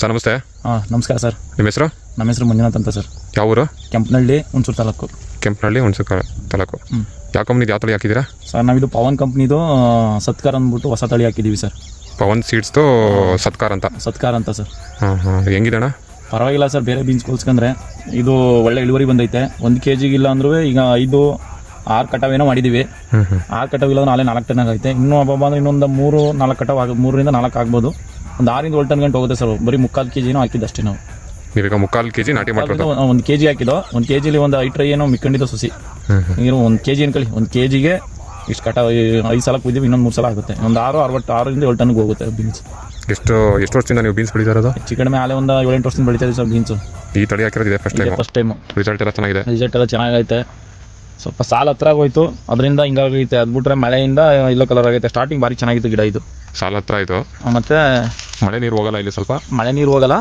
Sir ನಮಸ್ತೆ. ನಮಸ್ಕಾರ sir. ನಿಮ್ಮ ಹೆಸರು? ನಮ್ಮ ಹೆಸರು ಮಂಜುನಾಥ್ ಅಂತ ಸರ್. ಯಾವ ಊರು? ಕೆಂಪನಹಳ್ಳಿ, ಹುಣಸೂರು ತಾಲೂಕು. ಕೆಂಪನಹಳ್ಳಿ, ಹುಣಸೂರು ತಾಲೂಕು. ಯಾವ ಕಂಪ್ನಿದು ಯಾವ ತಳಿ ಹಾಕಿದ್ದೀರಾ ಸರ್? ನಾವಿದು ಪವನ್ ಕಂಪ್ನಿದು ಸತ್ಕಾರ್ ಅಂದ್ಬಿಟ್ಟು ಹೊಸ ತಳಿ ಹಾಕಿದ್ದೀವಿ ಸರ್. ಪವನ್ ಸೀಡ್ಸ್ದು ಸತ್ಕಾರ್ ಅಂತ. ಸತ್ಕಾರ್ ಅಂತ ಸರ್. ಹೆಂಗಿದೆ ಅಣ್ಣ? ಪರವಾಗಿಲ್ಲ ಸರ್, ಬೇರೆ ಬೀನ್ಸ್ ಹೋಲ್ಸ್ಕೊಂಡ್ರೆ ಇದು ಒಳ್ಳೆ ಇಳುವರಿ ಬಂದೈತೆ. 1 kg ಇಲ್ಲ ಅಂದ್ರೂ ಈಗ 5-6 ಕಟಾವೇನೋ ಮಾಡಿದ್ದೀವಿ. 6 ಕಟಾವ್ ಇಲ್ಲ ನಾಳೆ 4 ಟನ್ ಆಗೈತೆ. ಇನ್ನೂ ಹಬ್ಬ ಅಂದರೆ ಇನ್ನೊಂದು 3-4 ಕಟಾವ್ 3ರಿಂದ 4 ಆಗ್ಬೋದು. ಒಂದು 6-7 ಟನ್ ಗಂಟೆ ಹೋಗುತ್ತೆ ಸರ್. ಬರೀ 3/4 kg ಹಾಕಿದ್ದು ಅಷ್ಟೇ ನಾವು. ನೀವೀಗ 3/4 kg ನಾಟಿ ಮಾಡ್ಬೋದು. 1 kg ಹಾಕಿದ್ದು. 1 kgಲಿ ಒಂದು 5 ಟ್ರೈ ಏನೋ ಮಿಕ್ಕೊಂಡಿದ್ದು ಸುಸಿ. ಈಗ 1 kg ಅನ್ಕೊಳ್ಳಿ, 1 kgಗೆ ಇಷ್ಟು ಕಟಾವ್ 5 ಸಲ ಕುಯ್ದೀವಿ, ಇನ್ನೊಂದು 3 ಸಲ ಆಗುತ್ತೆ. ಒಂದು 6-7 ಟನ್ಗೆ ಹೋಗುತ್ತೆ ಬೀನ್ಸ್. ಎಷ್ಟು ವರ್ಷದಿಂದ ನೀವು ಬೀನ್ಸ್ ಬೆಳೀತಾ ಇರೋದು? ಹೆಚ್ಚು ಕಡಿಮೆ ಆಲೆ ಒಂದು 7-8 ವರ್ಷದಿಂದ ಬೆಳೀತಾ ಇದೆ ಸರ್ ಬೀನ್ಸು. ಈ ತಳಿ ಹಾಕಿರೋದಿದೆ ಫಸ್ಟ್ ಟೈಮು. ರಿಸಲ್ಟ್ ಎಲ್ಲ ಚೆನ್ನಾಗಿದೆ. ರಿಸಲ್ಟ್ ಎಲ್ಲ ಚೆನ್ನಾಗೈತೆ. ಸ್ವಲ್ಪ ಸಾಲ ಹತ್ರ ಆಗೋಯ್ತು, ಅದರಿಂದ ಹಿಂಗಾಗೈತೆ. ಅದು ಬಿಟ್ರೆ ಮಳೆಯಿಂದ ಇಲ್ಲೋ ಕಲರ್ ಆಗೈತೆ. ಸ್ಟಾರ್ಟಿಂಗ್ ಭಾರಿ ಚೆನ್ನಾಗಿತ್ತು ಗಿಡ ಇದು. ಸಾಲ ಹತ್ರ ಇದು, ಮತ್ತು ಮಳೆ ನೀರು ಹೋಗಲ್ಲ ಇಲ್ಲಿ. ಸ್ವಲ್ಪ ಮಳೆ ನೀರು ಹೋಗಲ್ಲ,